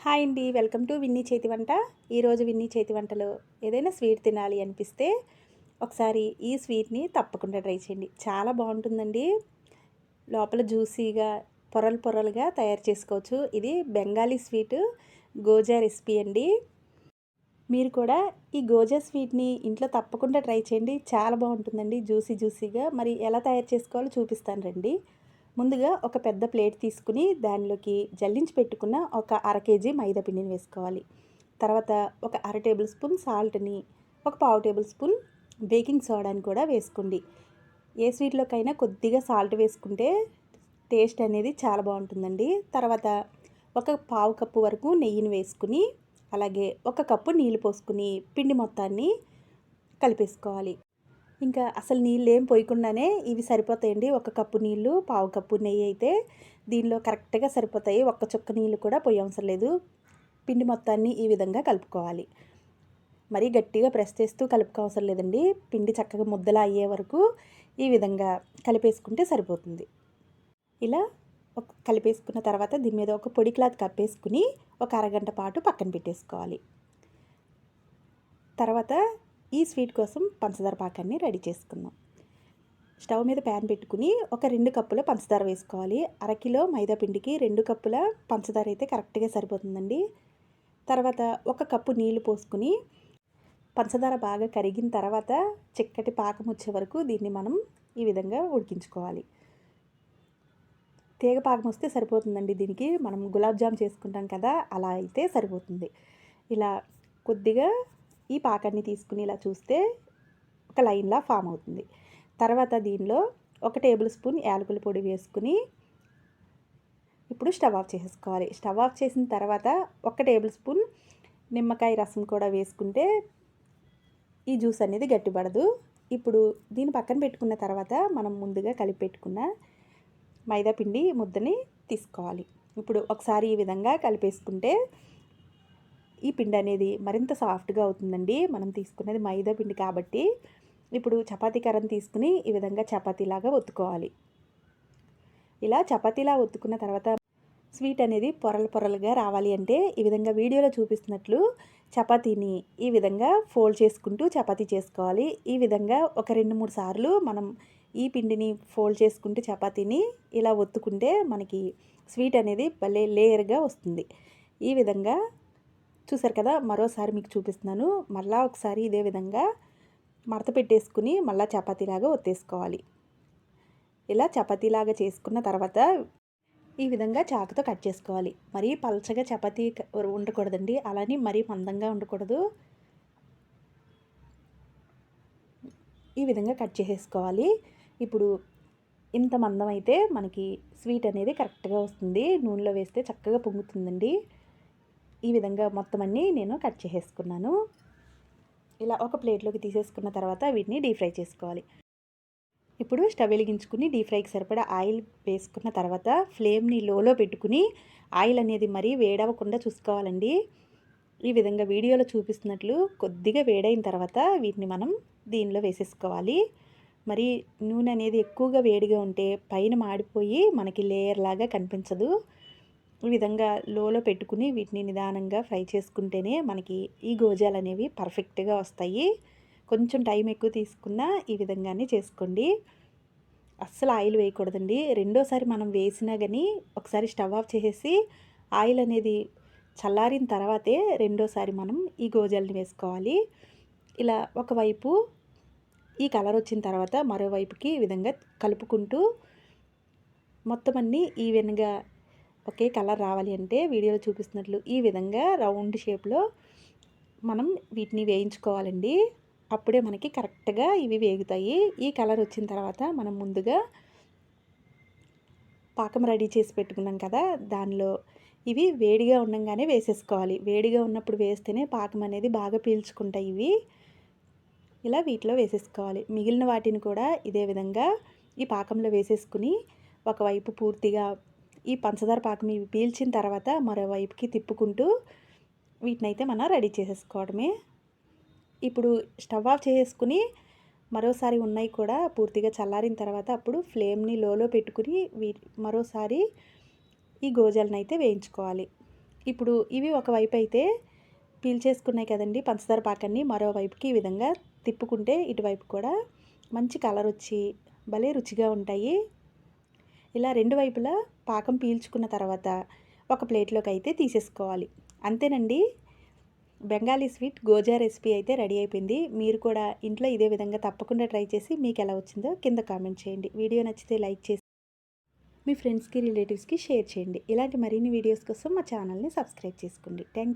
Hi అండి, welcome to Winnie చేతి వంట. ఈరోజు విన్నీ చేతి వంటలో ఏదైనా స్వీట్ తినాలి అనిపిస్తే ఒకసారి ఈ స్వీట్ని తప్పకుండా ట్రై చేయండి. చాలా బాగుంటుందండి. లోపల జ్యూసీగా పొరలు పొరలుగా తయారు చేసుకోవచ్చు. ఇది బెంగాలీ స్వీట్ గోజా రెసిపీ అండి. మీరు కూడా ఈ గోజా స్వీట్ని ఇంట్లో తప్పకుండా ట్రై చేయండి. చాలా బాగుంటుందండి, జ్యూసీ జ్యూసీగా. మరి ఎలా తయారు చేసుకోవాలో చూపిస్తాను రండి. ముందుగా ఒక పెద్ద ప్లేట్ తీసుకుని దానిలోకి జల్లించి పెట్టుకున్న ఒక అర కేజీ మైదా పిండిని వేసుకోవాలి. తర్వాత ఒక అర టేబుల్ స్పూన్ సాల్ట్ని, ఒక పావు టేబుల్ స్పూన్ బేకింగ్ సోడాని కూడా వేసుకోండి. ఏ స్వీట్లోకైనా కొద్దిగా సాల్ట్ వేసుకుంటే టేస్ట్ అనేది చాలా బాగుంటుందండి. తర్వాత ఒక పావు కప్పు వరకు నెయ్యిని వేసుకుని, అలాగే ఒక కప్పు నీళ్ళు పోసుకుని పిండి మొత్తాన్ని కలిపేసుకోవాలి. ఇంకా అసలు నీళ్ళు ఏం పోయకుండానే ఇవి సరిపోతాయండి. ఒక కప్పు నీళ్ళు, పావు కప్పు నెయ్యి అయితే దీనిలో కరెక్ట్గా సరిపోతాయి. ఒక్క చుక్క నీళ్ళు కూడా పోయవసరం లేదు. పిండి మొత్తాన్ని ఈ విధంగా కలుపుకోవాలి. మరీ గట్టిగా ప్రెస్ చేస్తూ కలుపుకోవసరం లేదండి. పిండి చక్కగా ముద్దలా అయ్యే వరకు ఈ విధంగా కలిపేసుకుంటే సరిపోతుంది. ఇలా కలిపేసుకున్న తర్వాత దీని మీద ఒక పొడి క్లాత్ కప్పేసుకుని ఒక అరగంట పాటు పక్కన పెట్టేసుకోవాలి. తర్వాత ఈ స్వీట్ కోసం పంచదార పాకాన్ని రెడీ చేసుకుందాం. స్టవ్ మీద ప్యాన్ పెట్టుకుని ఒక 2 కప్పుల పంచదార వేసుకోవాలి. అరకిలో మైదా పిండికి 2 కప్పుల పంచదార అయితే కరెక్ట్గా సరిపోతుందండి. తర్వాత ఒక కప్పు నీళ్లు పోసుకుని పంచదార బాగా కరిగిన తర్వాత చిక్కటి పాకం వచ్చే వరకు దీన్ని మనం ఈ విధంగా ఉడికించుకోవాలి. తీగ పాకం వస్తే సరిపోతుందండి. దీనికి మనం గులాబ్ జామ్ చేసుకుంటాం కదా, అలా అయితే సరిపోతుంది. ఇలా కొద్దిగా ఈ పాకాన్ని తీసుకుని ఇలా చూస్తే ఒక లైన్లా ఫామ్ అవుతుంది. తర్వాత దీనిలో ఒక టేబుల్ స్పూన్ యాలకుల పొడి వేసుకుని ఇప్పుడు స్టవ్ ఆఫ్ చేసేసుకోవాలి. స్టవ్ ఆఫ్ చేసిన తర్వాత ఒక టేబుల్ స్పూన్ నిమ్మకాయ రసం కూడా వేసుకుంటే ఈ జ్యూస్ అనేది గట్టిపడదు. ఇప్పుడు దీన్ని పక్కన పెట్టుకున్న తర్వాత మనం ముందుగా కలిపి పెట్టుకున్న మైదా పిండి ముద్దని తీసుకోవాలి. ఇప్పుడు ఒకసారి ఈ విధంగా కలిపేసుకుంటే ఈ పిండి అనేది మరింత సాఫ్ట్గా అవుతుందండి. మనం తీసుకున్నది మైదా పిండి కాబట్టి. ఇప్పుడు చపాతీ కర్రను తీసుకుని ఈ విధంగా చపాతీలాగా ఒత్తుకోవాలి. ఇలా చపాతీలా ఒత్తుకున్న తర్వాత స్వీట్ అనేది పొరలు పొరలుగా రావాలి అంటే ఈ విధంగా వీడియోలో చూపిస్తున్నట్లు చపాతీని ఈ విధంగా ఫోల్డ్ చేసుకుంటూ చపాతీ చేసుకోవాలి. ఈ విధంగా ఒక 2-3 సార్లు మనం ఈ పిండిని ఫోల్డ్ చేసుకుంటూ చపాతీని ఇలా ఒత్తుకుంటే మనకి స్వీట్ అనేది భలే లేయర్గా వస్తుంది. ఈ విధంగా చూసారు కదా, మరోసారి మీకు చూపిస్తున్నాను. మళ్ళీ ఒకసారి ఇదే విధంగా మడత పెట్టేసుకుని మళ్ళీ చపాతీలాగా ఒత్తేసుకోవాలి. ఇలా చపాతీలాగా చేసుకున్న తర్వాత ఈ విధంగా చాకుతో కట్ చేసుకోవాలి. మరీ పలచగా చపాతీ ఉండకూడదండి, అలానే మరీ మందంగా ఉండకూడదు. ఈ విధంగా కట్ చేసేసుకోవాలి. ఇప్పుడు ఇంత మందం అయితే మనకి స్వీట్ అనేది కరెక్ట్గా వస్తుంది. నూనెలో వేస్తే చక్కగా పొంగుతుందండి. ఈ విధంగా మొత్తం అన్నీ నేను కట్ చేసేసుకున్నాను. ఇలా ఒక ప్లేట్లోకి తీసేసుకున్న తర్వాత వీటిని డీప్ ఫ్రై చేసుకోవాలి. ఇప్పుడు స్టవ్ వెలిగించుకుని డీప్ ఫ్రైకి సరిపడా ఆయిల్ వేసుకున్న తర్వాత ఫ్లేమ్ని లోలో పెట్టుకుని ఆయిల్ అనేది మరీ వేడవకుండా చూసుకోవాలండి. ఈ విధంగా వీడియోలో చూపిస్తున్నట్లు కొద్దిగా వేడైన తర్వాత వీటిని మనం దీనిలో వేసేసుకోవాలి. మరి నూనె అనేది ఎక్కువగా వేడిగా ఉంటే పైన మాడిపోయి మనకి లేయర్ లాగా కనిపించదు. ఈ విధంగా లోలో పెట్టుకుని వీటిని నిదానంగా ఫ్రై చేసుకుంటేనే మనకి ఈ గోజాలు అనేవి పర్ఫెక్ట్గా వస్తాయి. కొంచెం టైం ఎక్కువ తీసుకున్నా ఈ విధంగానే చేసుకోండి. అస్సలు ఆయిల్ వేయకూడదండి. రెండోసారి మనం వేసినా కానీ ఒకసారి స్టవ్ ఆఫ్ చేసేసి ఆయిల్ అనేది చల్లారిన తర్వాతే రెండోసారి మనం ఈ గోజాలని వేసుకోవాలి. ఇలా ఒకవైపు ఈ కలర్ వచ్చిన తర్వాత మరోవైపుకి ఈ విధంగా కలుపుకుంటూ మొత్తం అన్నీ ఈవెన్గా ఒకే కలర్ రావాలి అంటే వీడియోలో చూపిస్తున్నట్లు ఈ విధంగా రౌండ్ షేప్లో మనం వీటిని వేయించుకోవాలండి. అప్పుడే మనకి కరెక్ట్గా ఇవి వేగుతాయి. ఈ కలర్ వచ్చిన తర్వాత మనం ముందుగా పాకం రెడీ చేసి పెట్టుకున్నాం కదా, దానిలో ఇవి వేడిగా ఉండగానే వేసేసుకోవాలి. వేడిగా ఉన్నప్పుడు వేస్తేనే పాకం అనేది బాగా పీల్చుకుంటాయి ఇవి. ఇలా వీటిలో వేసేసుకోవాలి. మిగిలిన వాటిని కూడా ఇదే విధంగా ఈ పాకంలో వేసేసుకుని ఒకవైపు పూర్తిగా ఈ పంచదార పాకం ఇవి పీల్చిన తర్వాత మరోవైపుకి తిప్పుకుంటూ వీటినైతే మనం రెడీ చేసేసుకోవడమే. ఇప్పుడు స్టవ్ ఆఫ్ చేసుకుని మరోసారి ఉన్నాయి కూడా పూర్తిగా చల్లారిన తర్వాత అప్పుడు ఫ్లేమ్ని లోలో పెట్టుకుని మరోసారి ఈ గోజాలను అయితే వేయించుకోవాలి. ఇప్పుడు ఇవి ఒకవైపు అయితే పీల్చేసుకున్నాయి కదండి పంచదార పాకాన్ని, మరోవైపుకి ఈ విధంగా తిప్పుకుంటే ఇటువైపు కూడా మంచి కలర్ వచ్చి భలే రుచిగా ఉంటాయి. ఇలా రెండు వైపులా పాకం పీల్చుకున్న తర్వాత ఒక ప్లేట్లోకి అయితే తీసేసుకోవాలి. అంతేనండి, బెంగాలీ స్వీట్ గోజా రెసిపీ అయితే రెడీ అయిపోయింది. మీరు కూడా ఇంట్లో ఇదే విధంగా తప్పకుండా ట్రై చేసి మీకు ఎలా వచ్చిందో కింద కామెంట్ చేయండి. వీడియో నచ్చితే లైక్ చేసి మీ ఫ్రెండ్స్కి రిలేటివ్స్కి షేర్ చేయండి. ఇలాంటి మరిన్ని వీడియోస్ కోసం మా ఛానల్ని సబ్స్క్రైబ్ చేసుకోండి. Thank you.